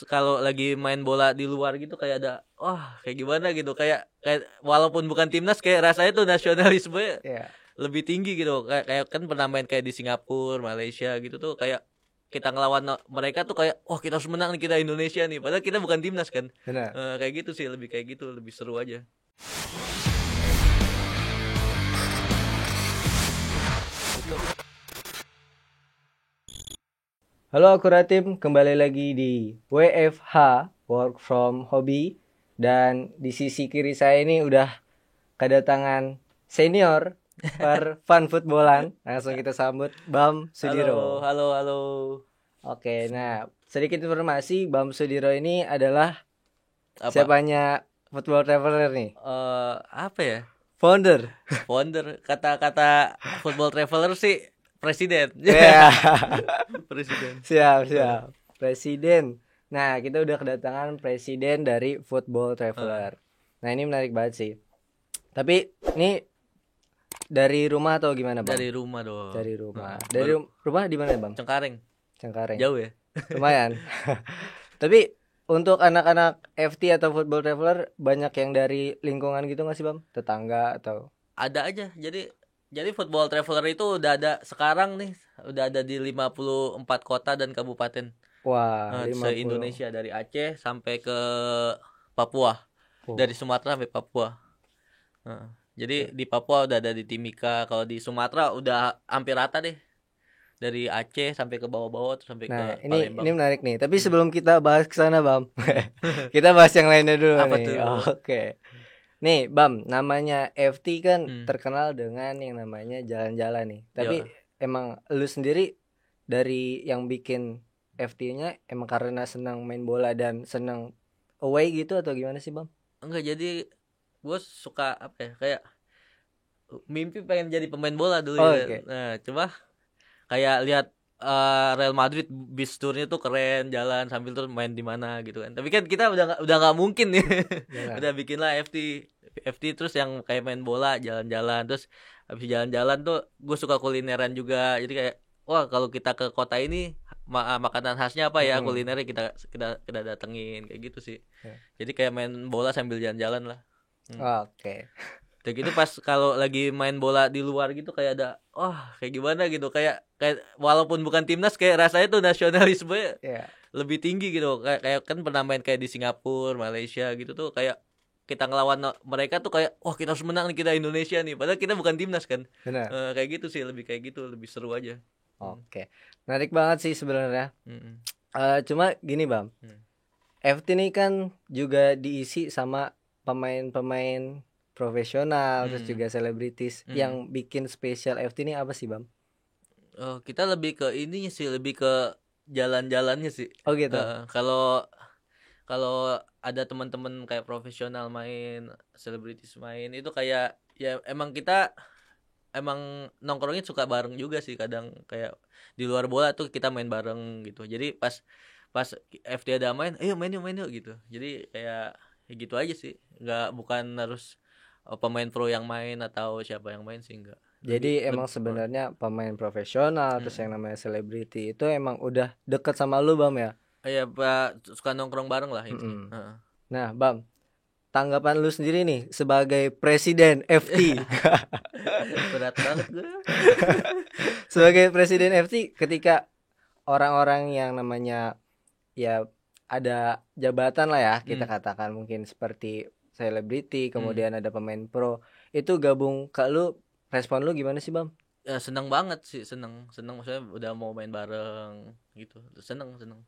kalau lagi main bola di luar gitu kayak ada kayak gimana gitu, kayak kayak walaupun bukan timnas kayak rasanya tuh nasionalisme Ya, lebih tinggi gitu. Kayak kan pernah main kayak di Singapura, Malaysia gitu tuh, kayak kita ngelawan mereka tuh kayak kita harus menang nih, kita Indonesia nih, padahal kita bukan timnas kan. benar. Kayak gitu sih, lebih kayak gitu, lebih seru aja. Halo Akuratim, kembali lagi di WFH, Work from Hobby. Dan di sisi kiri saya ini udah kedatangan senior per fun footballan. Langsung kita sambut Bam Halo, Sudiro. halo, halo. Oke, nah sedikit informasi, Bam Sudiro ini adalah Apa? siapanya Football Traveler nih. Apa ya? Founder. Founder, kata-kata Football Traveler sih presiden. Ya, Presiden. siap, Eh, siap. Presiden. Nah, kita udah kedatangan presiden dari Football eh. Traveler. Nah, ini menarik banget sih. Tapi ini dari rumah atau gimana, Bang? Dari rumah dong. Dari rumah. Dari Baru rumah di mana, Bang? Cengkareng. Cengkareng. Jauh ya? Lumayan. Tapi untuk anak-anak FT atau Football Traveler banyak yang dari lingkungan gitu nggak sih, Bang? Tetangga atau? Ada aja. Jadi Football Traveler itu udah ada sekarang nih, udah ada di 54 kota dan kabupaten Wah, 50. se-Indonesia, dari Aceh sampai ke Papua. Oh. Dari Sumatera sampai Papua. Heeh. Jadi di Papua udah ada di Timika, kalau di Sumatera udah hampir rata deh. Dari Aceh sampai ke bawah-bawah terus sampai Nah, ke ini Palembang. menarik nih. Tapi Hmm. sebelum kita bahas ke sana, Bam. Hmm. Kita bahas yang lainnya dulu Apa nih. tuh? Oke. Nih, Bam, namanya FT kan Hmm. terkenal dengan yang namanya jalan-jalan nih. Tapi Ya, emang lu sendiri dari yang bikin FT-nya emang karena senang main bola dan senang away gitu atau gimana sih, Bam? enggak, jadi gue suka apa ya, kayak mimpi pengen jadi pemain bola dulu Oh, ya kan. oke. Nah, cuma kayak lihat Real Madrid bis tournya tuh keren, jalan sambil terus main di mana gitu kan. Tapi kan kita udah nggak mungkin nih. Benar. Udah bikinlah FT terus yang kayak main bola, jalan-jalan, terus habis jalan-jalan tuh gue suka kulineran juga. Jadi kayak wah, kalau kita ke kota ini makanan khasnya apa ya, Mm-mm. kulinernya kita kita kita datengin kayak gitu sih. Ya. Jadi kayak main bola sambil jalan-jalan lah. Hmm. Oke. Kayak gitu pas kalau lagi main bola di luar gitu kayak ada kayak gimana gitu, kayak kayak walaupun bukan timnas kayak rasanya tuh nasionalisme Ya. lebih tinggi gitu. Kayak kan pernah main kayak di Singapura, Malaysia gitu tuh, kayak kita ngelawan mereka tuh kayak kita harus menang nih, kita Indonesia nih, padahal kita bukan timnas kan. Benar. Kayak gitu sih, lebih kayak gitu, lebih seru aja. Hmm. Oke. Menarik banget sih sebenarnya. Hmm. Cuma gini, Bam. Hmm. FT ini kan juga diisi sama pemain-pemain profesional terus Hmm. juga selebritis. Hmm. Yang bikin spesial FT ini apa sih, Bam? Kita lebih ke ininya sih, lebih ke jalan-jalannya sih. Oh gitu. Kalau kalau ada teman-teman kayak profesional main, selebritis main, itu kayak ya emang kita emang nongkrongnya suka bareng juga sih, kadang kayak di luar bola tuh kita main bareng gitu. Jadi pas pas FT ada main, ayo main yuk gitu. Jadi kayak ya gitu aja sih, nggak, bukan harus pemain pro yang main atau siapa yang main sih, enggak. Jadi Lebih emang lebih sebenarnya pemain profesional terus yang namanya selebriti itu emang udah deket sama lu, Bam ya? ya Pak, suka nongkrong bareng lah intinya. Mm-mm. Nah, Bam, tanggapan lu sendiri nih sebagai presiden FT. Berat banget gue. Sebagai presiden FT ketika orang-orang yang namanya ya ada jabatan lah ya kita Hmm. katakan mungkin seperti selebriti Hmm. kemudian ada pemain pro itu gabung ke lu, respon lu gimana sih, Bam? Ya seneng banget sih, seneng seneng, maksudnya udah mau main bareng gitu, seneng seneng.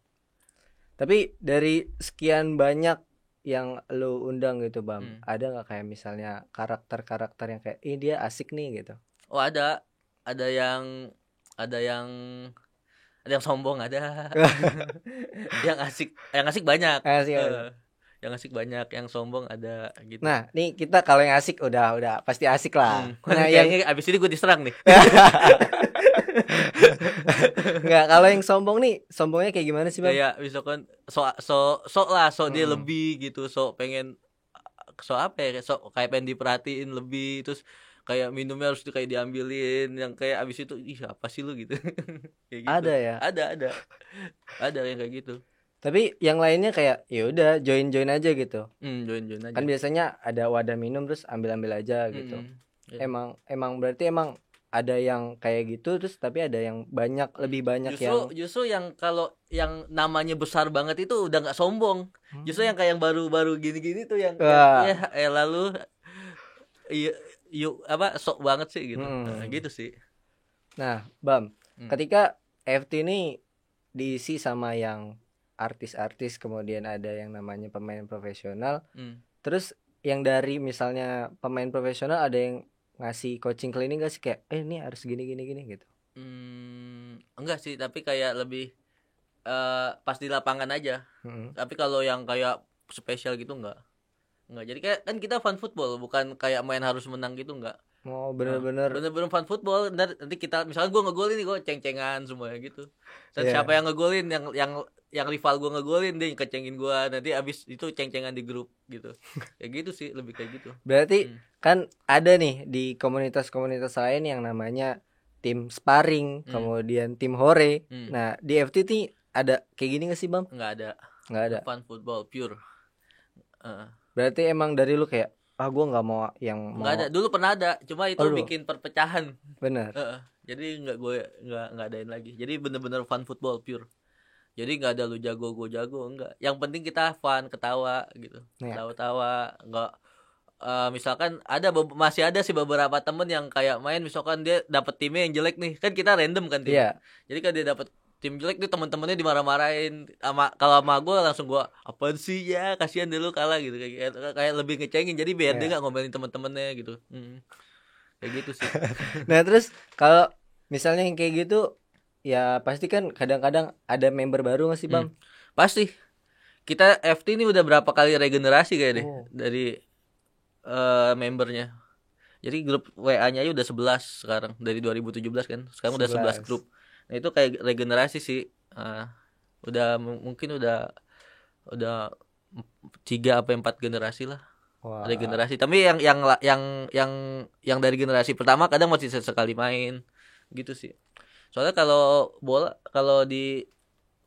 Tapi dari sekian banyak yang lu undang gitu, Bam, Hmm. ada nggak kayak misalnya karakter-karakter yang kayak ini dia asik nih gitu? Oh, ada yang ada yang ada yang sombong, ada. Yang asik banyak. Asik, asik. Eh, yang asik banyak, yang sombong ada gitu. Nah nih kita kalau yang asik udah pasti asik lah. Nah yang Kayaknya abis ini gue diserang nih. nggak, kalau yang sombong nih sombongnya kayak gimana sih, Bam? Kayak misalkan sok dia Mm-mm. lebih gitu, apa ya, kayak pengen diperhatiin lebih, terus kayak minumnya harus kayak diambilin, yang kayak abis itu ih apa sih lu gitu. Kayak gitu. Ada ya. Ada yang kayak gitu. Tapi yang lainnya kayak ya udah join aja gitu. Join aja. Kan biasanya ada wadah minum terus ambil aja gitu. Ya. Emang berarti emang ada yang kayak gitu terus tapi ada yang lebih banyak yang Justru yang kalau yang namanya besar banget itu udah nggak sombong. Justru yang kayak yang baru-baru gini-gini tuh yang Wah. ya lalu iya yuk apa sok banget sih gitu. Nah, Hmm. gitu sih. Nah, Bam, Hmm. ketika FT ini diisi sama yang artis-artis, kemudian ada yang namanya pemain profesional, Hmm. terus yang dari misalnya pemain profesional ada yang ngasih coaching klinik gak sih kayak, ini harus gini gini gini gitu. Enggak sih, tapi kayak lebih pas di lapangan aja. Mm-mm. Tapi kalau yang kayak spesial gitu enggak. Enggak. Jadi kayak kan kita fan football, bukan kayak main harus menang gitu enggak. Mau Nah, bener-bener, bener-bener fan football. Nanti kita misalnya gue ngegolin nih, gue ceng-cengan semua gitu. Dan ya. siapa yang ngegolin, yang rival gue ngegolin, dia yang kecengin gue. Nanti abis itu ceng-cengan di grup gitu. Kayak gitu sih, lebih kayak gitu. Berarti Hmm. kan ada nih di komunitas-komunitas lain yang namanya tim sparring, kemudian tim hore. Nah, di FT ini ada kayak gini gak sih, Bam? Enggak ada. Nggak ada. Fan football pure. Berarti emang dari lu kayak gue nggak mau yang Enggak ada. mau. Dulu pernah ada, cuma itu Aduh, bikin perpecahan. bener. Jadi nggak adain lagi. Jadi bener-bener fun football pure. Jadi nggak ada lu jago gue jago, enggak. Yang penting kita fun, ketawa gitu. Nah, Ketawa-tawa, enggak misalkan masih ada sih beberapa temen yang kayak main misalkan dia dapat timnya yang jelek nih. Kan kita random kan tim. iya, Jadi kan dia dapat tim jelek nih teman-temannya dimarah-marahin kalau sama gue langsung gue apaan sih ya kasihan dulu kalah gitu kayak lebih ngecengin jadi biar dia iya. nggak ngomelin teman-temannya gitu. Kayak gitu sih. Nah, terus kalau misalnya yang kayak gitu, ya pasti kan kadang-kadang ada member baru nggak sih, Bam? Pasti kita FT ini udah berapa kali regenerasi kayak deh Oh, dari membernya. Jadi grup WA-nya aja udah 11 sekarang dari 2017 kan. Sekarang udah 11 11. grup. Nah, itu kayak regenerasi sih. Udah mungkin udah 3 apa 4 generasi lah. Wah, Regenerasi. Tapi yang dari generasi pertama kadang masih sesekali main gitu sih. Soalnya kalau di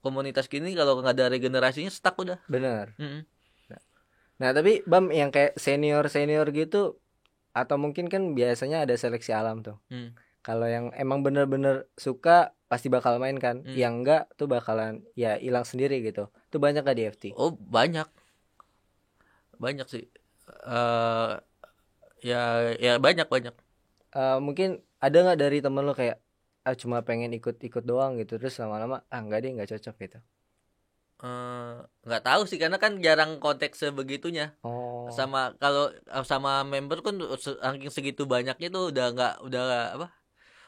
komunitas gini kalau nggak ada regenerasinya stuck udah. bener. Mm-mm. Nah, tapi Bam yang kayak senior-senior gitu atau mungkin kan biasanya ada seleksi alam tuh. Mm. Kalau yang emang bener-bener suka pasti bakal main kan. Yang enggak tuh bakalan ya hilang sendiri gitu. Tuh banyak gak di FT? Oh banyak sih. eh ya banyak. Mungkin ada nggak dari temen lo kayak cuma pengen ikut-ikut doang gitu terus lama-lama enggak deh nggak cocok gitu. Nggak tahu sih karena kan jarang konteks sebegitunya. Oh, Sama member kan saking segitu banyaknya tuh udah apa?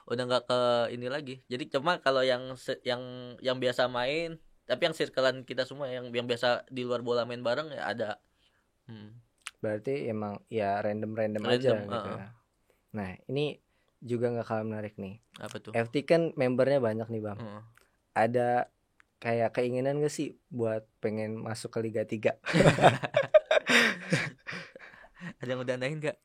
Udah nggak ke ini lagi. Jadi cuma kalau yang biasa main, tapi yang circlean kita semua yang biasa di luar bola main bareng ya ada. berarti emang ya random-random aja Random, gitu ya. Nah, ini juga nggak kalah menarik nih. apa tuh? FT kan membernya banyak nih, Bang. Heeh. Ada kayak keinginan gak sih buat pengen masuk ke Liga 3? Ada yang udah naik nggak?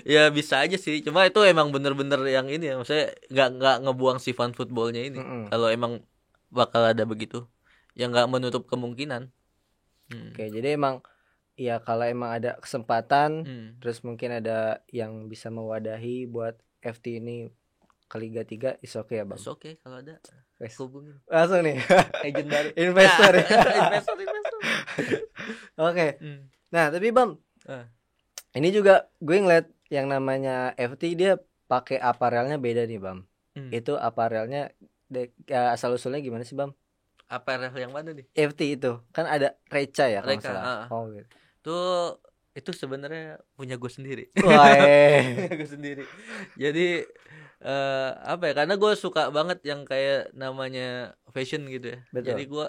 Ya bisa aja sih. Cuma itu emang bener-bener yang ini ya. Maksudnya nggak ngebuang si fun footballnya ini. Mm-mm. Kalau emang bakal ada begitu, ya nggak menutup kemungkinan. Oke, jadi emang ya kalau emang ada kesempatan Hmm. terus mungkin ada yang bisa mewadahi buat FT ini ke Liga 3 is oke ya, Bang. It's okay kalau ada Wes. hubungin Langsung nih. agent baru. Investor ya. investor. Oke. Hmm. Nah, tapi Bang, Ah. ini juga gue ngeliat yang namanya FT dia pakai aparelnya beda nih, Bam. Itu aparelnya asal usulnya gimana sih, Bam? Apa yang mana nih? FT itu kan ada Reca ya kalau nggak Reca, salah. Oh gitu. Itu sebenarnya punya gue sendiri. Wah, Punya gue sendiri. Jadi apa ya? Karena gue suka banget yang kayak namanya fashion gitu ya. Betul. Jadi gue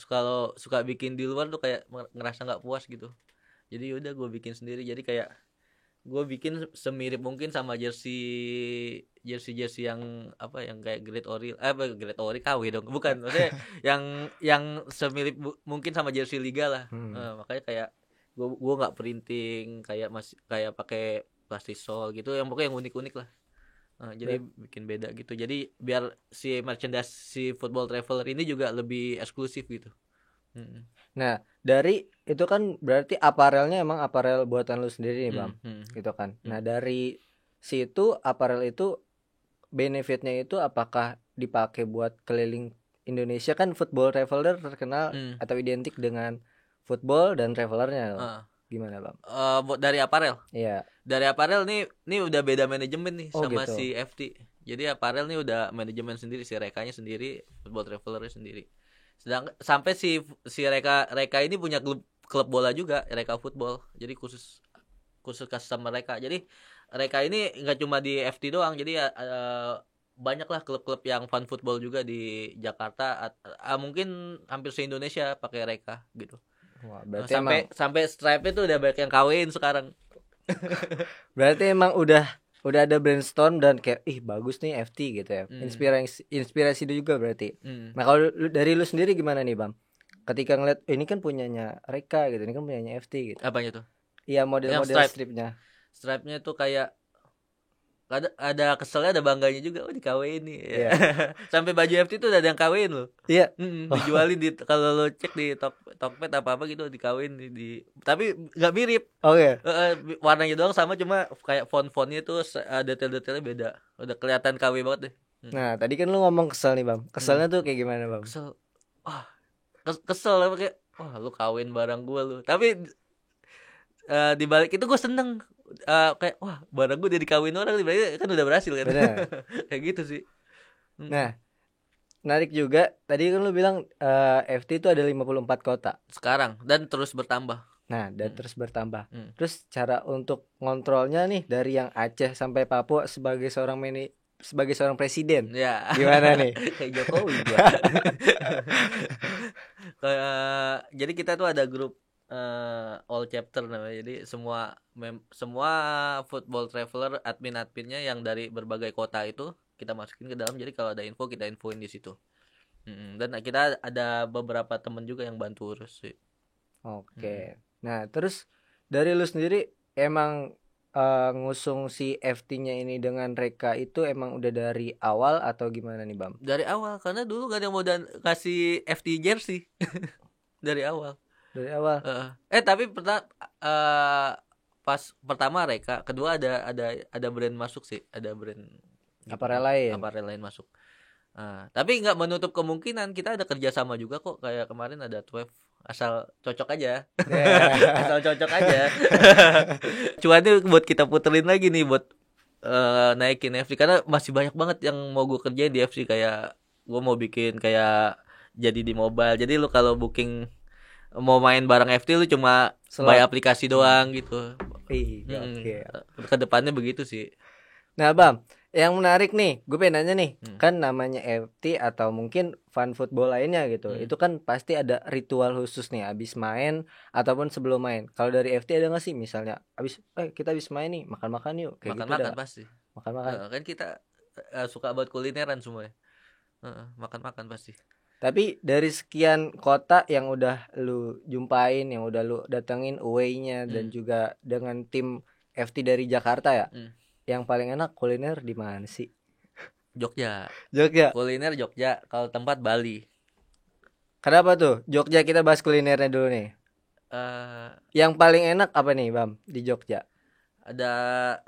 kalau suka bikin di luar tuh kayak ngerasa nggak puas gitu. Jadi udah gue bikin sendiri. Jadi kayak gue bikin semirip mungkin sama jersey yang apa yang kayak Great Ori KW dong bukan maksudnya yang semirip mungkin sama jersey liga lah. Makanya kayak gue nggak printing kayak pakai plastisol gitu yang pokoknya yang unik-unik lah Jadi bikin beda gitu. Jadi biar si merchandise si Football Traveler ini juga lebih eksklusif gitu. Nah, dari itu kan berarti aparelnya emang aparel buatan lu sendiri nih, Bam. Gitu kan. Nah, dari situ aparel itu benefitnya itu apakah dipakai buat keliling Indonesia? Kan Football Traveler terkenal atau identik dengan football dan travelernya. Gimana, Bam? Dari aparel. Iya. Dari aparel nih udah beda manajemen nih sama gitu. si FT. Jadi aparel nih udah manajemen sendiri, si Rekanya sendiri, Football Traveler sendiri. Sedang sampai si Reka ini punya klub bola juga, Reka Football. Jadi khusus customer Reka. Jadi Reka ini nggak cuma di FT doang. Jadi banyaklah klub-klub yang fun football juga di Jakarta. Mungkin hampir se-Indonesia pakai Reka gitu. Wah, berarti sampai Stripe itu udah banyak yang kawin sekarang. Berarti emang udah ada brainstorm dan kayak bagus nih FT gitu ya. Inspirasi juga berarti. Nah, kalau dari lu sendiri gimana nih, Bam? Ketika ngeliat ini kan punyanya Reka gitu, ini kan punyanya FT gitu. Apanya tuh? Iya, model-model stripnya. Stripe-nya tuh kayak ada keselnya, ada bangganya juga. Dikawin nih. Yeah. Sampai baju FT tuh udah ada yang kawin loh. Iya. Dijualin di kalau lo cek di Tokped apa gitu dikawin di tapi nggak mirip. Oke. Warnanya doang sama, cuma kayak font-fontnya tuh detail-detailnya beda. Udah kelihatan KW banget deh. Nah, tadi kan lu ngomong kesel nih, Bam. Keselnya tuh kayak gimana, Bam? Kesel. Kesel apa kayak lu kawin barang gua lu. Tapi di balik itu gue seneng, kayak barang gue udah dikawin orang, berarti kan udah berhasil kan. Kayak gitu sih. Nah, menarik juga tadi kan lu bilang FT itu ada 54 kota sekarang dan terus bertambah. Nah, dan terus bertambah. Terus cara untuk ngontrolnya nih dari yang Aceh sampai Papua sebagai seorang presiden. Ya. Gimana nih? Kayak Jokowi gua. Jadi kita tuh ada grup all chapter namanya. Jadi semua Football Traveler adminnya yang dari berbagai kota itu kita masukin ke dalam. Jadi kalau ada info kita infoin di situ. Dan kita ada beberapa temen juga yang bantu urus sih. Oke. Nah, terus dari lu sendiri emang ngusung si FT-nya ini dengan Reka itu emang udah dari awal atau gimana nih, Bam? Dari awal, karena dulu gak ada yang mau kasih FT jersey. Dari awal. Tapi pas pertama Reka, kedua ada brand masuk sih, ada brand aparel lain masuk. Tapi nggak menutup kemungkinan kita ada kerjasama juga kok, kayak kemarin ada 12, asal cocok aja. Asal cocok aja. Cuannya buat kita puterin lagi nih buat naikin FC, karena masih banyak banget yang mau gue kerjain di FC. Kayak gue mau bikin kayak jadi di mobile, jadi lu kalau booking mau main bareng FT lu cuma by aplikasi doang gitu. Oke. Kedepannya begitu sih. Nah, Bam, yang menarik nih, gue pengen nanya nih, kan namanya FT atau mungkin fun football lainnya gitu, itu kan pasti ada ritual khusus nih abis main ataupun sebelum main. Kalau dari FT ada nggak sih, misalnya kita abis main nih makan-makan yuk, kayak makan-makan pasti. Makan-makan. Kan kita suka buat kulineran semua. Makan-makan pasti. Tapi dari sekian kota yang udah lu jumpain, yang udah lu datengin away-nya dan juga dengan tim FT dari Jakarta ya, yang paling enak kuliner di mana sih? Jogja. Kuliner Jogja. Kalau tempat Bali. Kenapa tuh? Jogja, kita bahas kulinernya dulu nih. Yang paling enak apa nih, Bam, di Jogja? Ada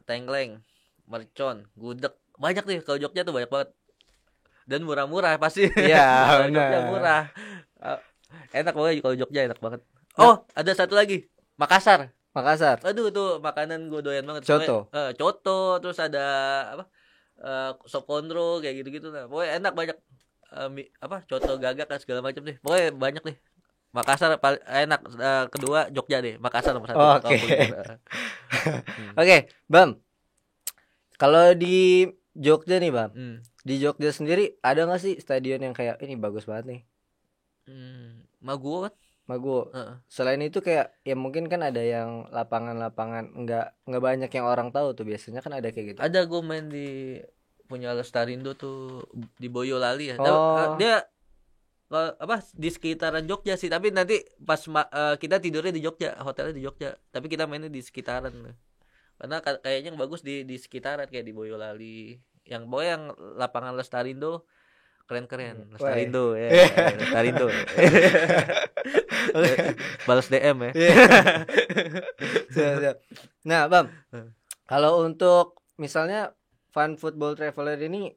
tengkleng, mercon, gudeg. Banyak nih, kalau Jogja tuh banyak banget. Dan murah-murah pasti. Iya, Jogja murah. Enak banget kalau Jogja, enak banget. Ada satu lagi, Makassar. Aduh, tuh makanan gue doyan banget. Coto, terus ada apa? Sop kondro kayak gitu-gitu lah. Pokoknya enak, banyak. Coto gagak kan segala macam deh. Pokoknya banyak deh. Makassar enak. Kedua Jogja deh. Makassar nomor 1. Oke, Bam. Kalau di Jogja nih, Bam. Di Jogja sendiri ada nggak sih stadion yang kayak ini bagus banget nih? Maguwo kan? Selain itu kayak ya mungkin kan ada yang lapangan-lapangan nggak banyak yang orang tahu tuh, biasanya kan ada kayak gitu. Ada, gue main di punya Lestarindo tuh di Boyolali ya. Dia di sekitaran Jogja sih, tapi nanti pas kita tidurnya di Jogja, hotelnya di Jogja, tapi kita mainnya di sekitaran. Karena kayaknya yang bagus di sekitaran kayak di Boyolali Yang pokoknya yang lapangan Lestarindo keren-keren. Weh. Lestarindo ya, Lestarindo. Balas DM ya. Siap, siap. Nah, Bam, kalau untuk misalnya Fun Football Traveler ini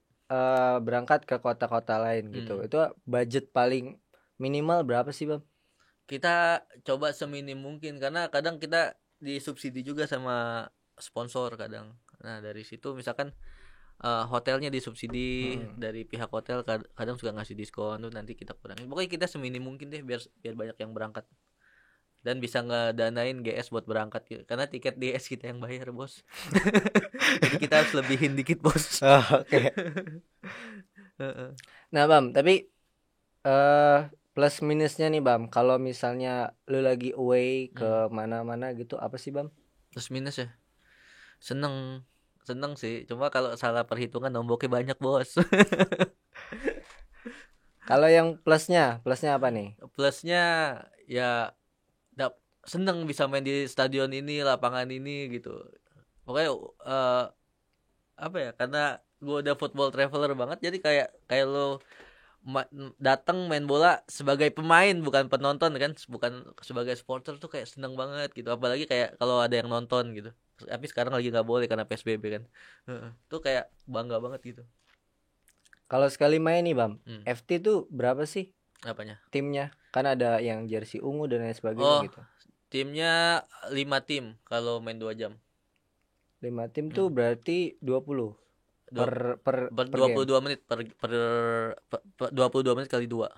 berangkat ke kota-kota lain gitu, itu budget paling minimal berapa sih, Bam? Kita coba seminim mungkin karena kadang kita disubsidi juga sama sponsor kadang. Nah, dari situ misalkan hotelnya disubsidi dari pihak hotel, kadang suka ngasih diskon tuh, nanti kita kurangin. Pokoknya kita seminim mungkin deh biar banyak yang berangkat dan bisa ngedanain GS buat berangkat gitu. Karena tiket GS kita yang bayar, Bos. Jadi kita harus lebihin dikit, Bos. Oke. Nah, Bam, tapi plus minusnya nih, Bam, kalau misalnya lu lagi away ke mana-mana gitu, apa sih, Bam? Plus minus ya. Seneng sih, cuma kalau salah perhitungan nomboknya banyak, Bos. Kalau yang plusnya apa nih? Plusnya ya seneng bisa main di stadion ini, lapangan ini gitu. Pokoknya apa ya, karena gue udah football traveler banget, jadi kayak lo datang main bola sebagai pemain bukan penonton kan, bukan sebagai supporter tuh kayak seneng banget gitu. Apalagi kayak kalau ada yang nonton gitu, tapi sekarang lagi nggak boleh karena PSBB kan. Tuh kayak bangga banget gitu. Kalau sekali main nih, Bam, FT tuh berapa sih Apanya? timnya? Kan ada yang jersey ungu dan lain sebagainya gitu. Timnya 5 tim kalau main 2 jam. 5 tim tuh berarti 20 per 22 game. menit per 22 menit kali 2.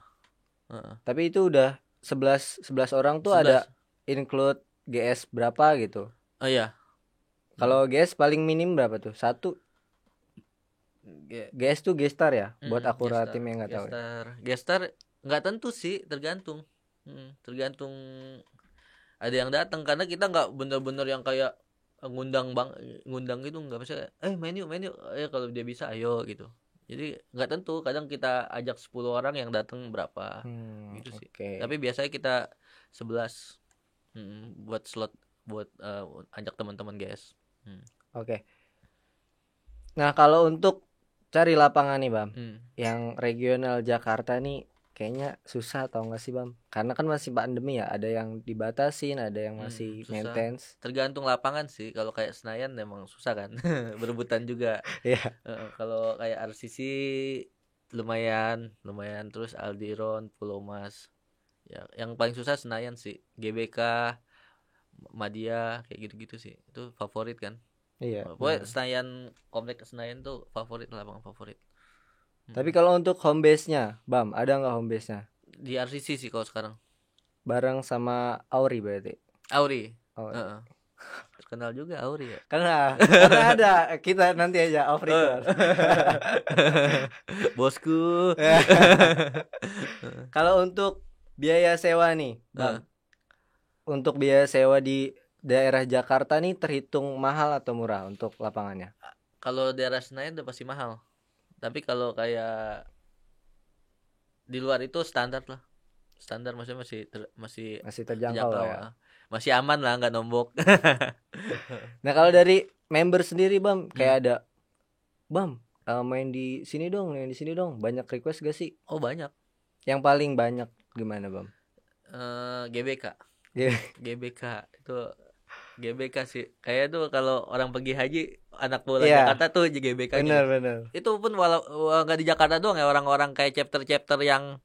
Tapi itu udah 11 orang tuh 11. ada include GS berapa gitu. Oh iya. Kalau GS paling minim berapa tuh? 1. GS tuh Gestar ya? Buat akurat tim yang enggak tahu. Gestar enggak tentu sih, tergantung. Tergantung ada yang datang, karena kita enggak bener-bener yang kayak ngundang gitu, enggak bisa main yuk ya, kalau dia bisa ayo gitu. Jadi enggak tentu, kadang kita ajak 10 orang, yang datang berapa gitu sih. Okay. Tapi biasanya kita 11 buat slot buat ajak teman-teman GS. Oke. Nah, kalau untuk cari lapangan nih, Bam, yang regional Jakarta nih kayaknya susah, tau gak sih, Bam? Karena kan masih pandemi ya, ada yang dibatasin, ada yang masih maintenance. Tergantung lapangan sih. Kalau kayak Senayan emang susah kan. Berebutan juga. Iya. Kalau kayak RCC lumayan, terus Aldiron, Pulau Mas. Ya, yang paling susah Senayan sih. GBK, Madia, kayak gitu-gitu sih. Itu favorit kan. Iya. Pokoknya Senayan, komplek Senayan tuh favorit, lapangan favorit. Tapi kalau untuk home base-nya, Bam, ada nggak home base-nya? Di RCC sih kalau sekarang. Bareng sama Auri berarti. Auri. Terkenal juga Auri ya. Karena ada kita nanti aja off record. Bosku. Kalau untuk biaya sewa nih, Bam. Untuk biaya sewa di daerah Jakarta nih terhitung mahal atau murah untuk lapangannya? Kalau daerah Senayan udah pasti mahal. Tapi kalau kayak di luar itu standar lah. Standar, maksudnya masih terjangkau lah ya. Masih aman lah, nggak nombok. Nah, kalau dari member sendiri, Bam, kayak ada, Bam, main di sini dong, banyak request gak sih? Oh, banyak. Yang paling banyak gimana, Bam? GBK. GBK itu GBK sih. Kayak tuh kalau orang pergi haji, anak bola Jakarta tuh GBK. Benar. Itu pun walau nggak di Jakarta doang ya, orang-orang kayak chapter yang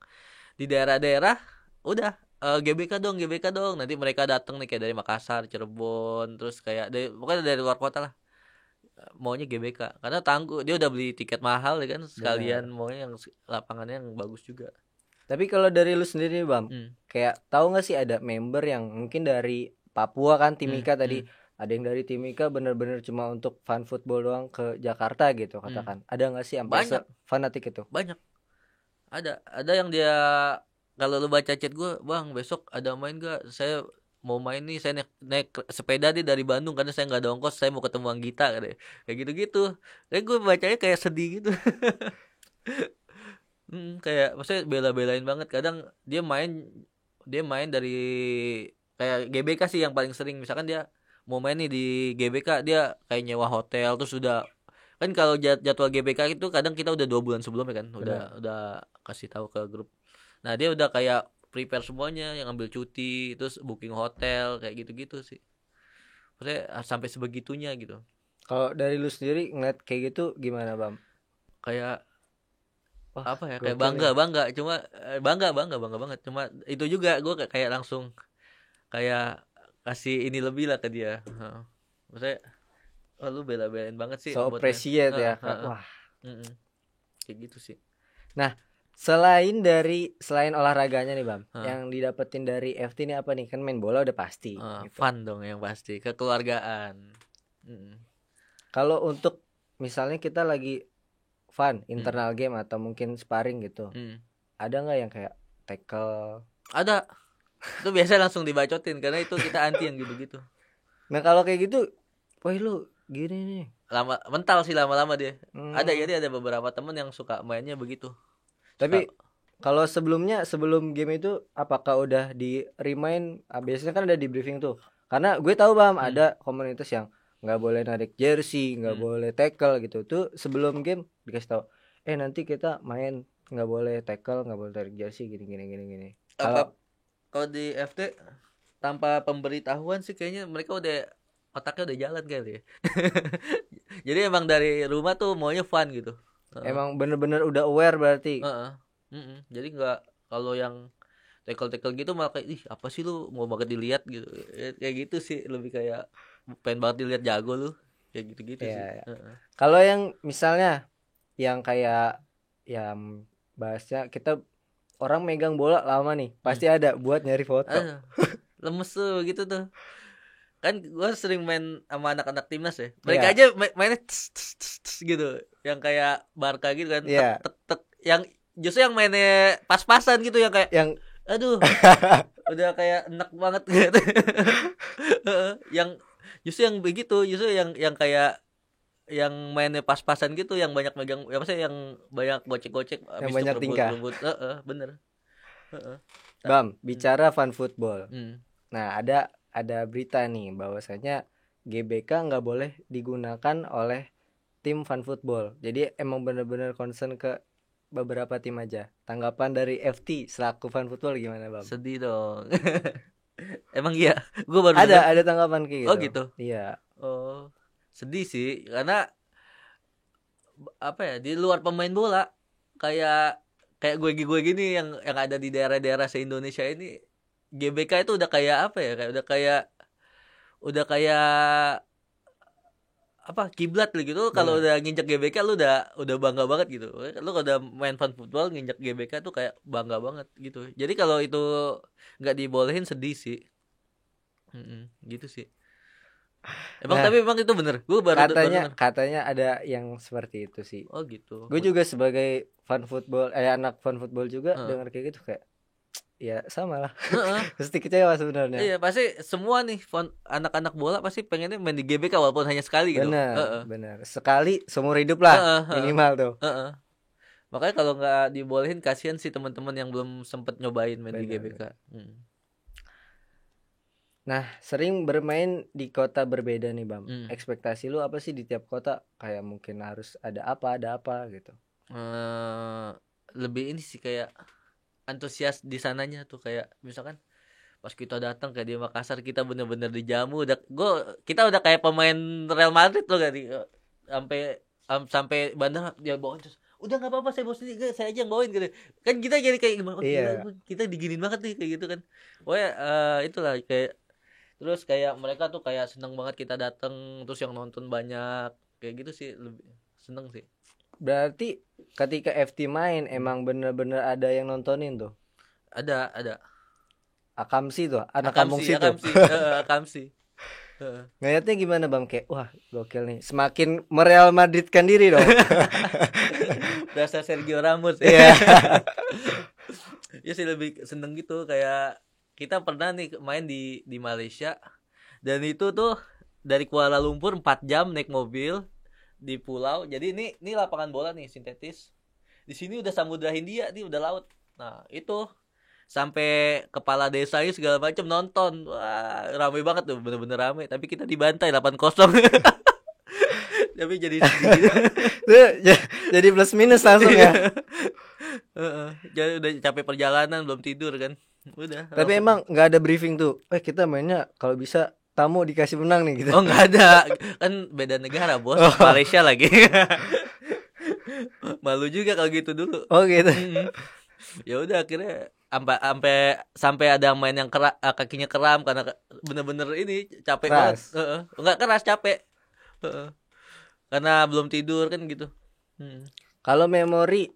di daerah-daerah udah GBK dong. Nanti mereka datang nih kayak dari Makassar, Cirebon, terus kayak pokoknya dari luar kota lah. Maunya GBK karena tangguh, dia udah beli tiket mahal ya kan, sekalian maunya yang lapangannya yang bagus juga. Tapi kalau dari lu sendiri, Bam, kayak tahu nggak sih ada member yang mungkin dari Papua kan, Timika tadi, ada yang dari Timika bener-bener cuma untuk fun football doang ke Jakarta gitu katakan. Ada nggak sih sampai fanatik itu? Banyak. Ada yang dia, kalau lu baca chat gue, Bang besok ada main gak? Saya mau main nih, saya naik sepeda nih dari Bandung karena saya nggak ada ongkos, saya mau ketemu Anggita kayak gitu. Kayak gue bacanya kayak sedih gitu. Kayak maksudnya bela-belain banget. Kadang dia main dari kayak GBK sih yang paling sering. Misalkan dia mau main nih di GBK, dia kayak nyewa hotel, terus udah Kan kalau jadwal GBK itu kadang kita udah 2 bulan sebelumnya kan, udah kasih tahu ke grup. Nah dia udah kayak prepare semuanya, yang ambil cuti, terus booking hotel kayak gitu-gitu sih. Maksudnya sampai sebegitunya gitu. Kalau dari lu sendiri ngeliat kayak gitu gimana Bam? Kayak Wah apa ya? Kayak gokil nih. bangga, cuma bangga banget. Cuma itu juga gue kayak langsung kayak kasih ini lebih lah ke dia. Heeh. Maksudnya, oh, lu bela-belain banget sih So buat main. appreciate Heeh, ya Kak. heeh. Wah. Mm-mm. Kayak gitu sih. Nah, selain olahraganya nih Bam, Heeh. yang didapetin dari FT ini apa nih? Kan main bola udah pasti gitu. Fun dong yang pasti, kekeluargaan. Mm-mm. Kalau untuk misalnya kita lagi fun Mm. internal game atau mungkin sparring gitu, Mm. ada nggak yang kayak tackle? Ada. Itu biasanya langsung dibacotin karena itu kita anti yang gitu-gitu. Nah kalau kayak gitu, wah lu gini nih. Lama mental sih lama-lama dia. Ada, Hmm. jadi ada beberapa temen yang suka mainnya begitu. Tapi Suka. kalau sebelum game itu apakah udah di remind? Biasanya kan ada di briefing tuh. Karena gue tahu Bam ada komunitas yang nggak boleh narik jersey, nggak boleh tackle gitu. Tuh sebelum game dikasih tahu. Nanti kita main nggak boleh tackle, nggak boleh tarik jersey gini. Kalau Kalau di FT tanpa pemberitahuan sih kayaknya mereka udah otaknya udah jalan kali ya. Jadi emang dari rumah tuh maunya fun gitu. Heeh. emang bener-bener udah aware berarti. Heeh. Mm-mm. Jadi nggak, kalau yang tackle gitu malah kayak, ih apa sih lu mau banget dilihat gitu. Kayak gitu sih, lebih kayak pengen banget dilihat jago lu. Kayak gitu-gitu sih. Ya. Heeh. Kalau yang misalnya yang kayak yang bahasnya kita orang megang bola lama nih, pasti ada buat nyari foto. Aduh, lemes tuh gitu tuh. Kan gue sering main sama anak-anak timnas ya. Mereka Iya. aja mainnya gitu, yang kayak Barca gitu kan, tek Iya. tek tek, yang justru yang mainnya pas-pasan gitu, yang kayak Yang aduh udah kayak enak banget gitu. Heeh, yang justru yang begitu, justru yang kayak yang mainnya pas-pasan gitu, yang banyak megang, ya maksudnya yang banyak gocek-gocek yang habis itu banyak tingkah. rebut-rebut. Heeh, bener. Heeh. Bam, bicara fun football. Hmm. Nah, ada berita nih bahwasanya GBK nggak boleh digunakan oleh tim fun football. Jadi emang bener-bener concern ke beberapa tim aja. Tanggapan dari FT selaku fun football gimana, Bam? Sedih dong. Emang iya, gue baru denger. Ada tanggapan kayak gitu. Oh gitu. Iya. Oh, sedih sih karena apa ya, di luar pemain bola, kayak kayak gue gini yang ada di daerah-daerah se-Indonesia ini, GBK itu udah kayak apa ya, kayak udah kayak apa, kiblat gitu. Kalau Benar. udah nginjek GBK lu udah bangga banget gitu. Lu kalau udah main fun football nginjek GBK tuh kayak bangga banget gitu. Jadi kalau itu nggak dibolehin sedih sih. Gitu sih. Nah, Tapi emang itu bener. Gue baru denger. katanya ada yang seperti itu sih. Oh gitu. Gue juga sebagai anak fun football juga Heeh. dengar kayak gitu kayak ya sama lah. Heeh. Pasti kecewa sebenarnya. Iya, pasti semua nih anak-anak bola pasti pengennya main di GBK walaupun hanya sekali gitu. Heeh. Bener. Sekali seumur hidup lah Heeh, heeh. minimal tuh. Heeh. Makanya kalau nggak dibolehin kasihan sih teman-teman yang belum sempet nyobain main di Bener. GBK. Nah, sering bermain di kota berbeda nih, Bam. Ekspektasi lu apa sih di tiap kota? Kayak mungkin harus ada apa gitu. Lebih ini sih kayak antusias di sananya tuh, kayak misalkan pas kita datang kayak di Makassar, kita bener-bener dijamu, kita udah kayak pemain Real Madrid tuh kan, sampai bandara dia bawain, terus udah nggak apa-apa saya bawa sendiri, saya aja yang bawain gitu kan. Kita jadi kayak gimana, oh gila, kita diginin banget nih kayak gitu kan. Pokoknya itulah kayak, terus kayak mereka tuh kayak seneng banget kita datang, terus yang nonton banyak kayak gitu sih, lebih seneng sih. Berarti ketika FT main emang bener-bener ada yang nontonin tuh. Ada Akamsi tuh, anak kampung situ. Akamsi. Ngeliatnya gimana, Bam? Kayak wah gokil nih, semakin mereal Madridkan diri dong. Dasar Sergio Ramos. Iya. Ya sih lebih seneng gitu, kayak kita pernah nih main di Malaysia, dan itu tuh dari Kuala Lumpur 4 jam naik mobil di pulau. Jadi ini lapangan bola nih sintetis. Di sini udah Samudra Hindia nih, udah laut. Nah, itu sampai kepala desanya segala macam nonton. Wah, ramai banget tuh, bener-bener ramai. Tapi kita dibantai 8-0. tapi jadi sedih gitu. Jadi plus minus langsung ya. Heeh. Jadi udah capek perjalanan belum tidur kan. Udah. Tapi langsung. emang nggak ada briefing tuh. Kita mainnya kalau bisa tamu dikasih menang nih gitu. Oh nggak ada, kan beda negara bos, Oh. Malaysia lagi. Malu juga kalau gitu dulu. Oh gitu. Ya udah akhirnya sampai ada yang main yang kakinya kram karena bener-bener ini capek banget. Keras. Enggak keras, capek. Heeh. Karena belum tidur kan gitu. Kalau memori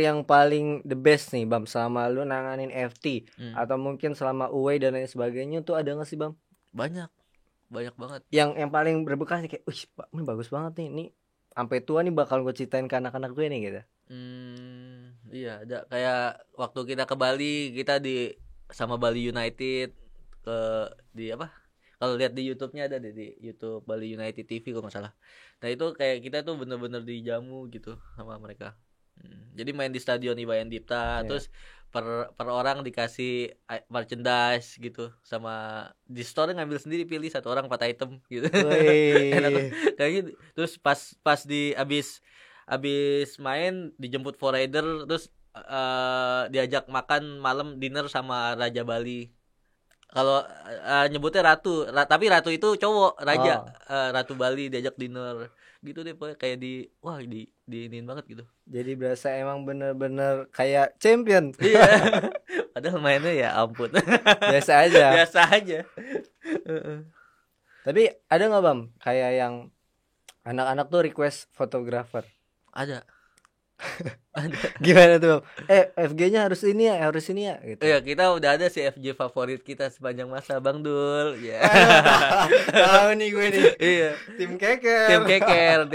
yang paling the best nih Bam selama lu nanganin FT atau mungkin selama away dan lain sebagainya tuh ada nggak sih Bam? Banyak banget. Yang paling berbekas nih kayak, ini bagus banget nih, ini sampai tua nih bakal gue ceritain ke anak-anak gue nih gitu. Iya, ada kayak waktu kita ke Bali, kita sama Bali United di apa? Kalau lihat di YouTube-nya ada di YouTube Bali United TV kalau nggak salah. Nah itu kayak kita tuh bener-bener dijamu gitu sama mereka. Jadi main di Stadion Iwayan Dipta, terus per orang dikasih merchandise gitu, sama di store ngambil sendiri, pilih satu orang 4 item gitu. Enak kayak gitu. Terus pas di abis main dijemput Forrider, terus diajak makan malam dinner sama Raja Bali. Kalau nyebutnya Ratu, tapi Ratu itu cowok, Raja. Ratu Bali diajak dinner gitu deh, pokoknya kayak diinin banget gitu. Jadi berasa emang bener-bener kayak champion. Iya. Padahal mainnya ya ampun. Biasa aja. Biasa aja. Tapi ada nggak Bam kayak yang anak-anak tuh request fotografer? Ada. Gimana tuh Bam? FG-nya harus ini ya gitu. Iya, kita udah ada si FJ favorit kita sepanjang masa, Bang Dul. Ya. Tahu nih gue nih. Iya. Tim keker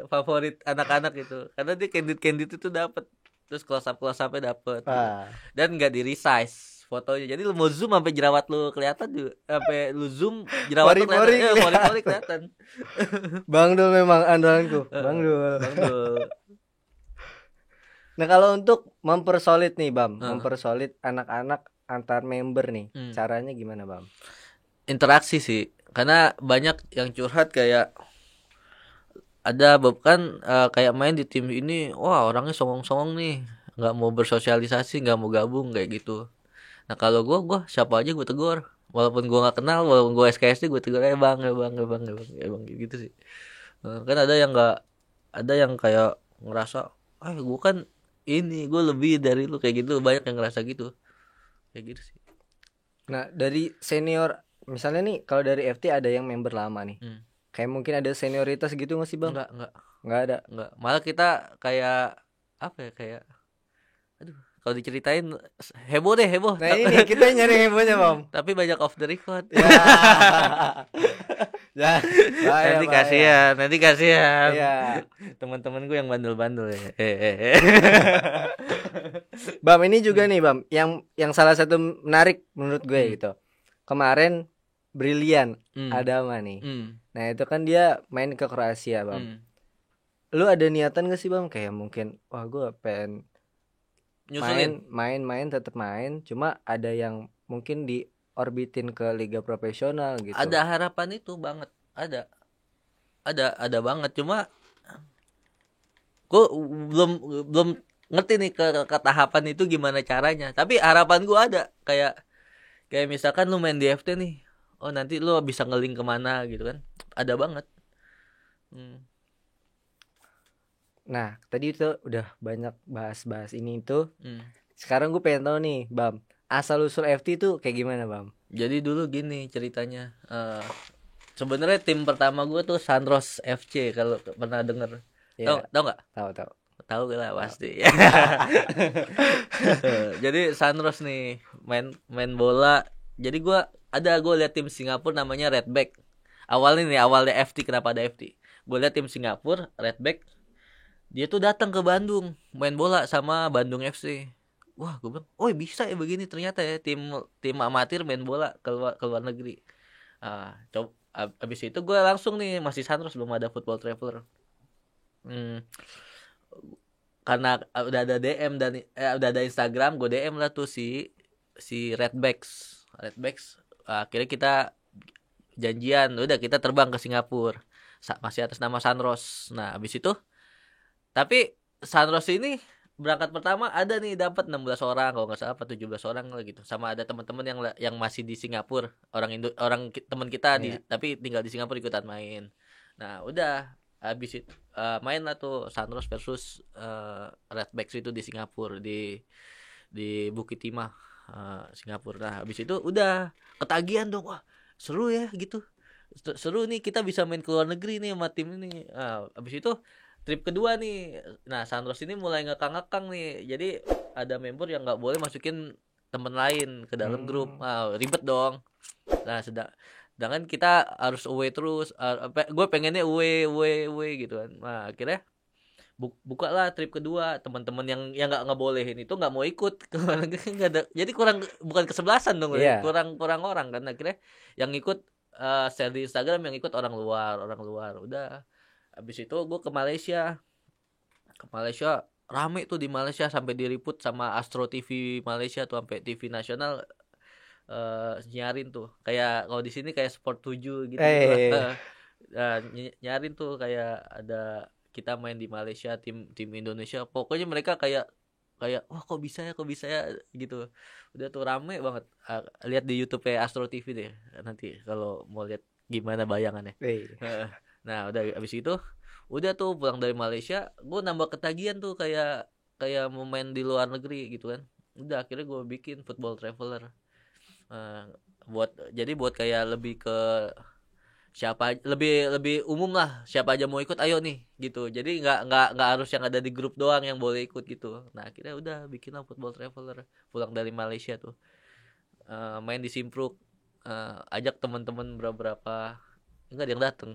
favorit anak-anak itu. Karena dia candid itu dapat. Terus close up-nya dapat. Dan enggak di resize fotonya. Jadi lu mau zoom sampai jerawat lu kelihatan juga. Sampai lu zoom jerawat lu kelihatan. Pori-pori kelihatan. Bang Dul memang andalanku. Bang Dul. Nah kalau untuk mempersolid nih Bam, mempersolid anak-anak antar member nih, caranya gimana Bam? Interaksi sih, karena banyak yang curhat kayak ada kan kayak main di tim ini, wah orangnya songong-songong nih, nggak mau bersosialisasi, nggak mau gabung kayak gitu. Nah kalau gue siapa aja gue tegur, walaupun gue nggak kenal, walaupun gue SKSD gue tegur bang gitu sih. Kan ada yang kayak ngerasa, gue kan ini gue lebih dari lu kayak gitu, banyak yang ngerasa gitu kayak gitu sih. Nah dari senior misalnya nih, kalau dari FT ada yang member lama nih, kayak mungkin ada senioritas gitu nggak sih Bang? Nggak ada. Malah kita kayak apa ya, kayak aduh kalau diceritain heboh. Nah ini kita nyari hebohnya Bang. Tapi banyak off the record. Nanti kasihan. Iya. Teman-teman gue yang bandel-bandel ya. Bam ini juga nih Bam, yang salah satu menarik menurut gue gitu. Kemarin Brilian Adama nih. Nah itu kan dia main ke Kroasia Bam. Lu ada niatan gak sih Bam kayak mungkin gue pengen main tetap main, cuma ada yang mungkin diorbitin ke liga profesional gitu. Ada harapan itu banget, ada banget, cuma gue belum ngerti nih ke tahapan itu gimana caranya. Tapi harapan gue ada, kayak misalkan lu main di FT nih, nanti lu bisa ngeling kemana gitu kan, ada banget. Nah tadi itu udah banyak bahas ini itu. Sekarang gue pengen tahu nih Bam, asal usul FT itu kayak gimana Bam? Jadi dulu gini ceritanya, sebenarnya tim pertama gue tuh Sunros FC, kalau pernah denger. Tahu nggak? Tahu lah pasti. Jadi Sunros nih main bola. Jadi gue lihat tim Singapura namanya Redback. Awalnya FT, kenapa ada FT? Gue lihat tim Singapura Redback, dia tuh datang ke Bandung main bola sama Bandung FC. Wah, gue bilang, bisa ya begini ternyata ya, tim amatir main bola ke luar negeri. Abis itu gue langsung nih, masih Sunros, belum ada Football Traveler. Karena udah ada DM dan udah ada Instagram, gue DM lah tuh si Redbacks. Akhirnya kita janjian, udah kita terbang ke Singapura. masih atas nama Sunrose. Nah, habis itu tapi Sunrose ini berangkat pertama ada nih dapat 16 orang kalau nggak salah apa 17 orang lah gitu. Sama ada teman-teman yang masih di Singapura, teman kita Iya. tapi tinggal di Singapura ikutan main. Nah, udah habis itu main lah tuh Sunrose versus Redbacks itu di Singapura di Bukit Timah, Singapura. Nah, habis itu udah ketagihan dong. Wah, seru ya gitu. Seru nih kita bisa main ke luar negeri nih sama tim ini. Nah, habis itu trip kedua nih. Nah, Sunrose ini mulai ngekang-ngekang nih. Jadi ada member yang nggak boleh masukin temen lain ke dalam grup. Nah, ribet dong. Nah, sedangkan kita harus away terus. Gue pengennya away gitu kan. Nah, akhirnya buka lah trip kedua. Teman-teman yang nggak ngebolehin itu nggak mau ikut. Nggak ada. Jadi bukan kesebelasan dong. Iya. Kurang orang kan. Akhirnya yang ikut share di Instagram yang ikut orang luar. Udah. Habis itu gue ke Malaysia rame tuh di Malaysia sampai diliput sama Astro TV Malaysia tuh sampai TV nasional nyarin tuh kayak kalau di sini kayak Sport 7 gitu nyarin tuh kayak ada kita main di Malaysia tim Indonesia pokoknya mereka kayak wah kok bisa ya gitu udah tuh rame banget. Lihat di YouTube Astro TV deh nanti kalau mau lihat gimana bayangannya. Nah udah abis itu udah tuh pulang dari Malaysia gue nambah ketagihan tuh kayak mau main di luar negeri gitu kan. Udah akhirnya gue bikin Football Traveler buat kayak lebih ke siapa lebih umum lah siapa aja mau ikut ayo nih gitu. Jadi nggak harus yang ada di grup doang yang boleh ikut gitu. Nah akhirnya udah bikin lah Football Traveler pulang dari Malaysia tuh main di Simpruk ajak teman-teman beberapa enggak ada yang dateng.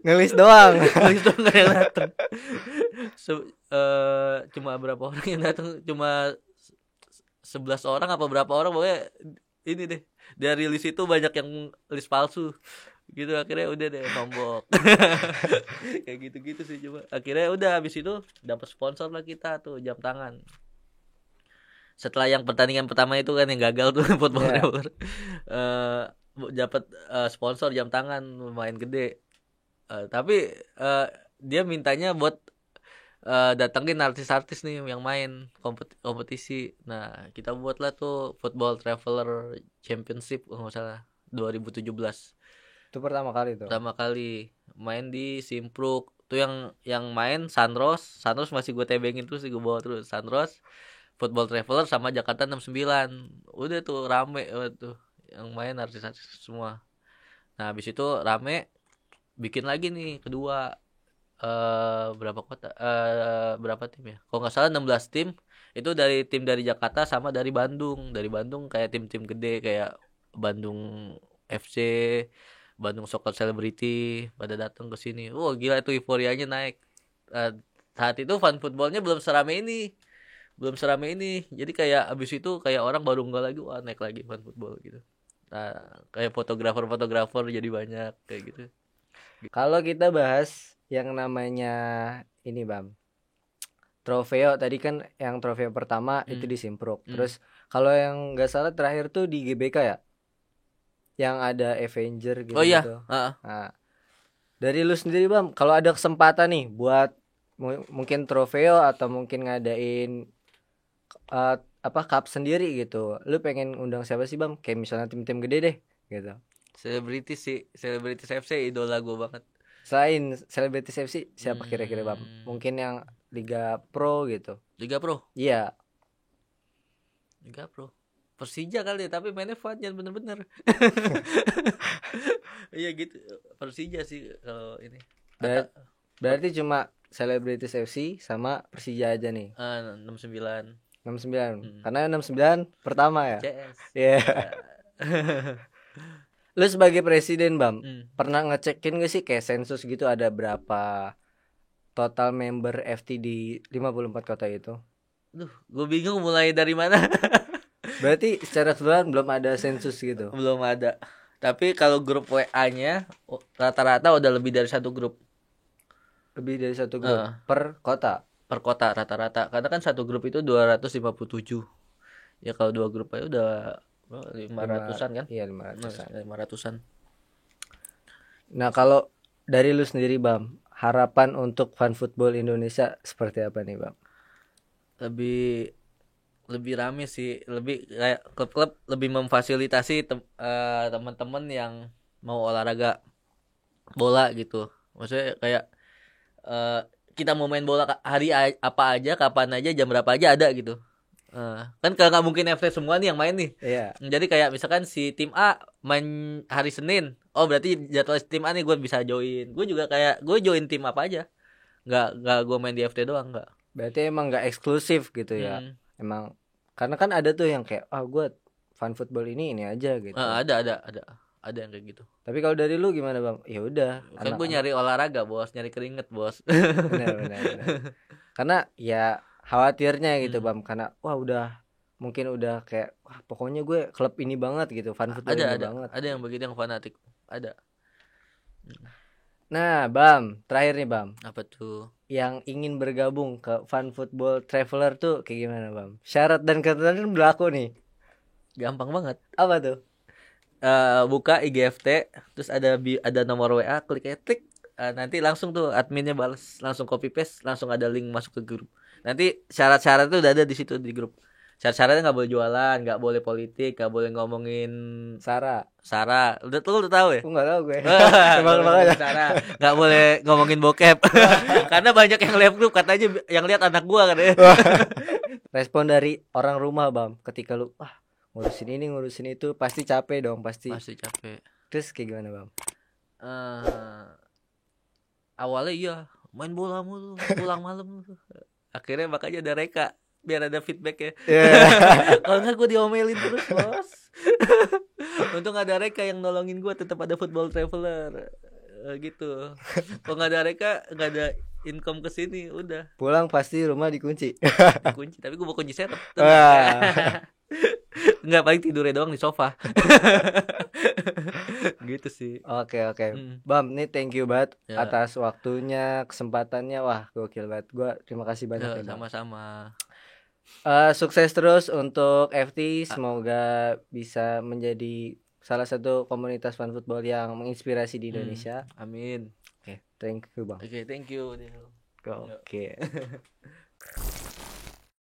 Ngelis doang Nggak ada yang dateng. Cuma berapa orang yang datang cuma 11 orang apa berapa orang pokoknya ini deh dari list itu banyak yang list palsu gitu akhirnya udah deh nombok. Kayak gitu sih coba akhirnya udah habis itu dapat sponsor lah kita tuh jam tangan setelah yang pertandingan pertama itu kan yang gagal tuh Football Traveler dapat sponsor jam tangan lumayan gede tapi dia mintanya buat datengin artis-artis nih yang main kompetisi. Nah kita buatlah tuh Football Traveler Championship kalau nggak salah 2017 itu pertama kali main di Simpruk tuh yang main Sunrose masih gue tebengin terus gue bawa terus Sunrose Football Traveler sama Jakarta 69 udah tuh rame tuh yang main artis-artis semua. Nah habis itu rame bikin lagi nih kedua berapa tim ya kalau nggak salah 16 tim itu dari Jakarta sama dari Bandung kayak tim-tim gede kayak Bandung FC Bandung Soccer Celebrity pada datang ke sini. Gila itu euforianya naik. Saat itu fan footballnya belum serame ini jadi kayak abis itu kayak orang baru nggak lagi naik lagi fan football gitu. Nah kayak fotografer jadi banyak kayak gitu. Kalau kita bahas yang namanya ini Bam Trofeo tadi kan yang trofeo pertama itu di Simpruk. Terus kalau yang nggak salah terakhir tuh di GBK ya yang ada Avenger gitu. Oh iya. Nah, dari lu sendiri Bam kalau ada kesempatan nih buat mungkin trofeo atau mungkin ngadain cup sendiri gitu lu pengen undang siapa sih Bam kayak misalnya tim-tim gede deh gitu. Selebritis FC idola gue banget. Selain Selebritis FC siapa kira-kira Bam? Mungkin yang Liga Pro gitu. Liga Pro? Iya. Liga Pro. Persija kali tapi mainnya fun jangan bener-bener. Iya gitu. Persija sih kalau ini. Berarti cuma Selebritis FC sama Persija aja nih. 69. Karena 69 pertama ya. CS. Iya. Lu sebagai presiden Bam, pernah ngecekin gak sih kayak sensus gitu ada berapa total member FT di 54 kota itu? Gue bingung mulai dari mana. Berarti secara keseluruhan belum ada sensus gitu? Belum ada. Tapi kalau grup WA-nya rata-rata udah lebih dari satu grup. Lebih dari satu grup per kota? Per kota rata-rata. Karena kan satu grup itu 257. Ya kalau dua grup aja udah 500-an kan? Iya 500-an. 500-an. Nah, kalau dari lu sendiri Bam, harapan untuk fan football Indonesia seperti apa nih Bam? Lebih lebih rame sih, lebih kayak klub-klub lebih memfasilitasi teman-teman yang mau olahraga bola gitu. Maksudnya kayak eh, kita mau main bola apa aja, kapan aja, jam berapa aja ada gitu. Kan kalau nggak mungkin FC semua nih yang main nih. Iya. Jadi kayak misalkan si tim A main hari Senin, oh berarti jadwal tim A nih gue bisa join. Gue juga kayak gue join tim apa aja. Nggak gue main di FT doang nggak. Berarti emang nggak eksklusif gitu ya. Hmm. Emang karena kan ada tuh yang kayak gue fan football ini aja gitu. Ada yang kayak gitu. Tapi kalau dari lu gimana Bang? Ya udah, Kan gue anak-anak nyari olahraga bos, nyari keringet bos. benar. Karena ya khawatirnya gitu Hmm. Bam, karena mungkin udah kayak pokoknya gue klub ini banget gitu, fan football Ada ini ada banget. ada yang begitu yang fanatik. Ada. Nah, Bam, terakhir nih Bam, Apa tuh? yang ingin bergabung ke Fan Football Traveler tuh kayak gimana Bam? Syarat dan ketentuan berlaku nih. Gampang banget. Apa tuh? Buka IGFT, terus ada nomor WA, klik aja, klik. Nanti langsung tuh adminnya balas, langsung copy paste, langsung ada link masuk ke grup. Nanti syarat-syarat itu udah ada di situ di grup. Syarat-syaratnya nggak boleh jualan, nggak boleh politik, nggak boleh ngomongin Sarah. sara. Udah tahu ya? Aku nggak tahu gue. Nggak boleh Tebak-tebak aja. ngomongin sara, nggak boleh ngomongin bokep. Karena banyak yang live grup katanya yang lihat anak gua katanya. Respon dari orang rumah Bam, ketika lu ngurusin ini ngurusin itu pasti capek dong pasti. Masih capek. Terus kayak gimana Bam? Eh, Awalnya iya main bola mulu, pulang malam. Akhirnya makanya ada Reka biar ada feedback ya. Yeah. Kalau nggak gue diomelin terus bos. Untung ada Reka yang nolongin gue, tetap ada football traveler. Gitu. Kalau nggak ada Reka nggak ada income ke sini, udah Pulang pasti rumah dikunci. dikunci. Tapi gue bawa kunci setup. Wah. Nggak, paling tidurnya doang di sofa. Gitu sih. Oke. Mm. Bam, nih thank you banget Ya, atas waktunya, kesempatannya. Wah, gokil banget. Gua terima kasih banyak ya, Bang. sama-sama. Sukses terus untuk FT. Semoga bisa menjadi salah satu komunitas fan football yang menginspirasi di Indonesia. Amin. Oke, thank you, Bang. Oke, thank you. Oke.